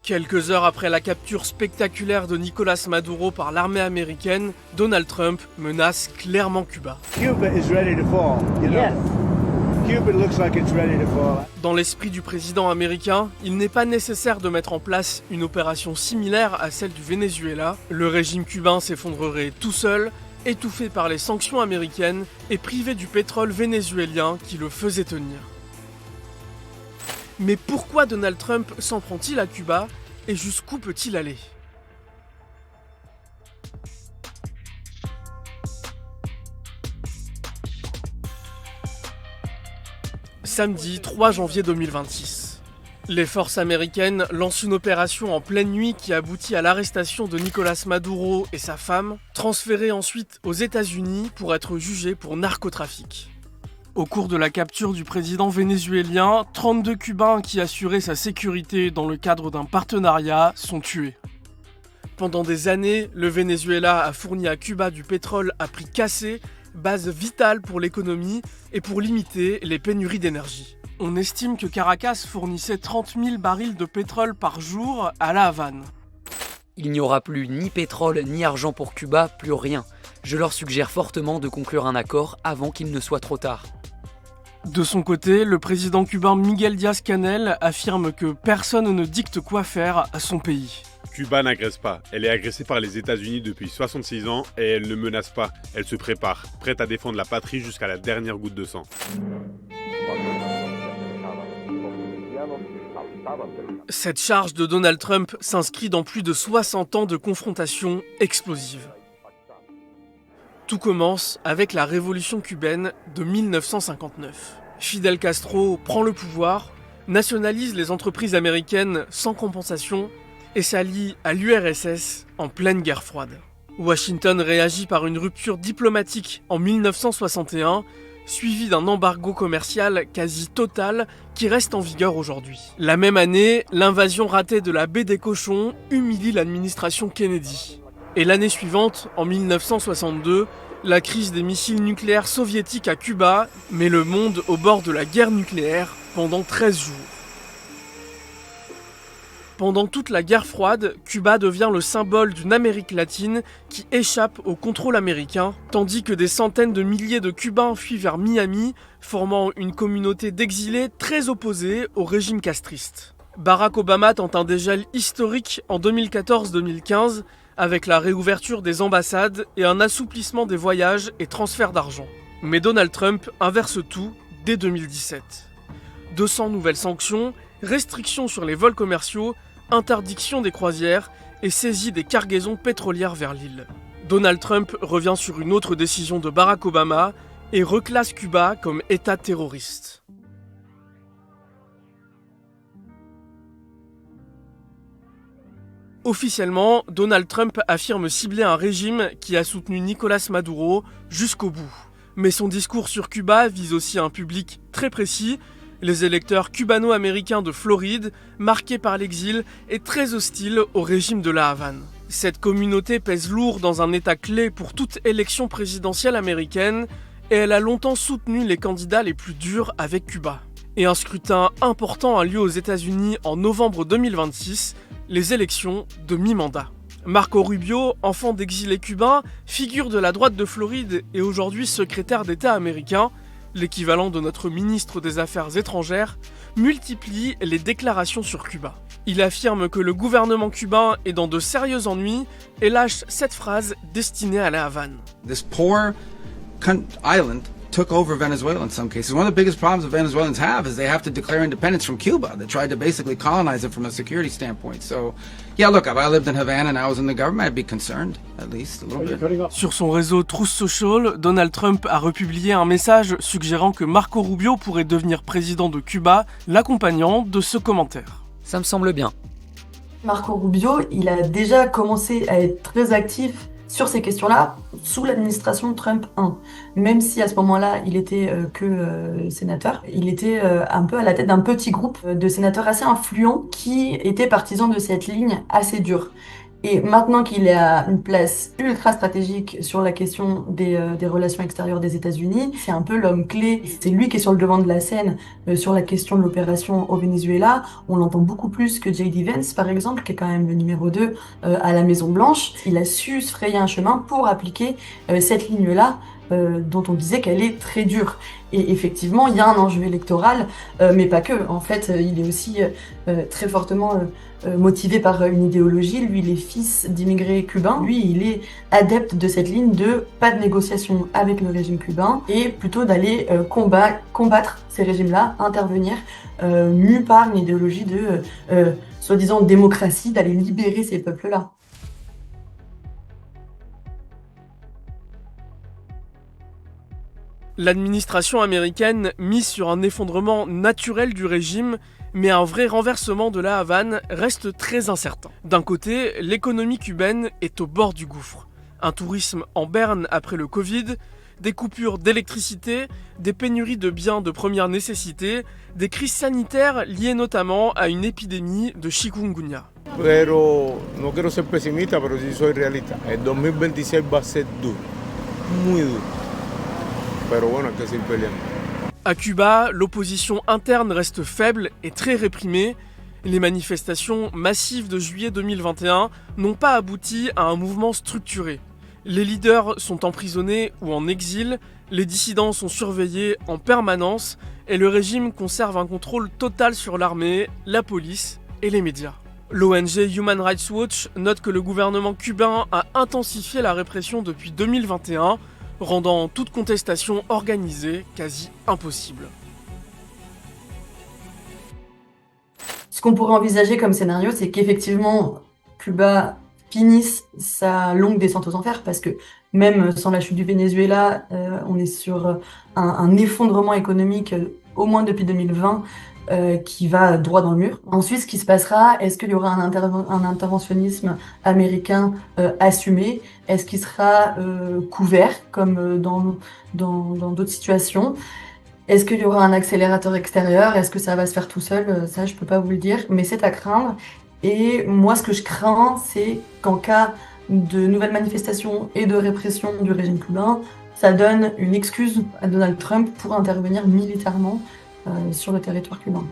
Quelques heures après la capture spectaculaire de Nicolás Maduro par l'armée américaine, Donald Trump menace clairement Cuba. Cuba is ready to fall. Yes. Cuba looks like it's ready to fall. Dans l'esprit du président américain, il n'est pas nécessaire de mettre en place une opération similaire à celle du Venezuela. Le régime cubain s'effondrerait tout seul, étouffé par les sanctions américaines et privé du pétrole vénézuélien qui le faisait tenir. Mais pourquoi Donald Trump s'en prend-il à Cuba et jusqu'où peut-il aller ? Samedi 3 janvier 2026. Les forces américaines lancent une opération en pleine nuit qui aboutit à l'arrestation de Nicolás Maduro et sa femme, transférés ensuite aux États-Unis pour être jugés pour narcotrafic. Au cours de la capture du président vénézuélien, 32 Cubains qui assuraient sa sécurité dans le cadre d'un partenariat sont tués. Pendant des années, le Venezuela a fourni à Cuba du pétrole à prix cassé, base vitale pour l'économie et pour limiter les pénuries d'énergie. On estime que Caracas fournissait 30 000 barils de pétrole par jour à La Havane. Il n'y aura plus ni pétrole ni argent pour Cuba, plus rien. Je leur suggère fortement de conclure un accord avant qu'il ne soit trop tard. De son côté, le président cubain Miguel Díaz-Canel affirme que personne ne dicte quoi faire à son pays. Cuba n'agresse pas. Elle est agressée par les États-Unis depuis 66 ans et elle ne menace pas. Elle se prépare, prête à défendre la patrie jusqu'à la dernière goutte de sang. Cette charge de Donald Trump s'inscrit dans plus de 60 ans de confrontations explosives. Tout commence avec la révolution cubaine de 1959. Fidel Castro prend le pouvoir, nationalise les entreprises américaines sans compensation et s'allie à l'URSS en pleine guerre froide. Washington réagit par une rupture diplomatique en 1961, suivie d'un embargo commercial quasi total qui reste en vigueur aujourd'hui. La même année, l'invasion ratée de la baie des Cochons humilie l'administration Kennedy. Et l'année suivante, en 1962, la crise des missiles nucléaires soviétiques à Cuba met le monde au bord de la guerre nucléaire pendant 13 jours. Pendant toute la guerre froide, Cuba devient le symbole d'une Amérique latine qui échappe au contrôle américain, tandis que des centaines de milliers de Cubains fuient vers Miami, formant une communauté d'exilés très opposée au régime castriste. Barack Obama tente un dégel historique en 2014-2015, avec la réouverture des ambassades et un assouplissement des voyages et transferts d'argent. Mais Donald Trump inverse tout dès 2017. 200 nouvelles sanctions, restrictions sur les vols commerciaux, interdiction des croisières et saisie des cargaisons pétrolières vers l'île. Donald Trump revient sur une autre décision de Barack Obama et reclasse Cuba comme État terroriste. Officiellement, Donald Trump affirme cibler un régime qui a soutenu Nicolás Maduro jusqu'au bout. Mais son discours sur Cuba vise aussi un public très précis, les électeurs cubano-américains de Floride, marqués par l'exil et très hostiles au régime de La Havane. Cette communauté pèse lourd dans un état clé pour toute élection présidentielle américaine et elle a longtemps soutenu les candidats les plus durs avec Cuba. Et un scrutin important a lieu aux États-Unis en novembre 2026, les élections de mi-mandat. Marco Rubio, enfant d'exilés cubains, figure de la droite de Floride et aujourd'hui secrétaire d'État américain, l'équivalent de notre ministre des Affaires étrangères, multiplie les déclarations sur Cuba. Il affirme que le gouvernement cubain est dans de sérieux ennuis et lâche cette phrase destinée à La Havane. This poor island took over Venezuela in some cases. One of the biggest problems the Venezuelans have is they have to declare independence from Cuba. They tried to basically colonize it from a security standpoint. So, yeah, look, if I lived in Havana and I was in the government, I'd be concerned, at least a little bit. Sur son réseau Truth Social, Donald Trump a republié un message suggérant que Marco Rubio pourrait devenir président de Cuba, l'accompagnant de ce commentaire. Ça me semble bien. Marco Rubio, il a déjà commencé à être très actif sur ces questions-là sous l'administration Trump 1. Même si à ce moment-là, il était sénateur, il était un peu à la tête d'un petit groupe de sénateurs assez influents qui étaient partisans de cette ligne assez dure. Et maintenant qu'il est à une place ultra stratégique sur la question des relations extérieures des États-Unis, c'est un peu l'homme clé. C'est lui qui est sur le devant de la scène sur la question de l'opération au Venezuela. On l'entend beaucoup plus que J.D. Vance, par exemple, qui est quand même le numéro 2 à la Maison-Blanche. Il a su se frayer un chemin pour appliquer cette ligne-là, dont on disait qu'elle est très dure. Et effectivement, il y a un enjeu électoral, mais pas que. En fait, il est aussi très fortement motivé par une idéologie. Lui, il est fils d'immigrés cubains. Lui, il est adepte de cette ligne de pas de négociation avec le régime cubain et plutôt d'aller combattre ces régimes-là, intervenir, mu par une idéologie de soi-disant démocratie, d'aller libérer ces peuples-là. L'administration américaine mise sur un effondrement naturel du régime, mais un vrai renversement de la Havane reste très incertain. D'un côté, l'économie cubaine est au bord du gouffre. Un tourisme en berne après le Covid, des coupures d'électricité, des pénuries de biens de première nécessité, des crises sanitaires liées notamment à une épidémie de chikungunya. Pero no quiero ser pesimista, pero sí soy realista. El 2026 va a ser duro, muy duro. Pero bueno, hay que seguir peleando. À Cuba, l'opposition interne reste faible et très réprimée. Les manifestations massives de juillet 2021 n'ont pas abouti à un mouvement structuré. Les leaders sont emprisonnés ou en exil, les dissidents sont surveillés en permanence et le régime conserve un contrôle total sur l'armée, la police et les médias. L'ONG Human Rights Watch note que le gouvernement cubain a intensifié la répression depuis 2021, rendant toute contestation organisée quasi impossible. Ce qu'on pourrait envisager comme scénario, c'est qu'effectivement, Cuba finisse sa longue descente aux enfers, parce que même sans la chute du Venezuela, on est sur un effondrement économique, au moins depuis 2020, qui va droit dans le mur. Ensuite, ce qui se passera, est-ce qu'il y aura un interventionnisme américain assumé? Est-ce qu'il sera couvert, comme dans d'autres situations? Est-ce qu'il y aura un accélérateur extérieur? Est-ce que ça va se faire tout seul? Ça, je peux pas vous le dire, mais c'est à craindre. Et moi, ce que je crains, c'est qu'en cas de nouvelles manifestations et de répression du régime cubain, ça donne une excuse à Donald Trump pour intervenir militairement sur le territoire cubain.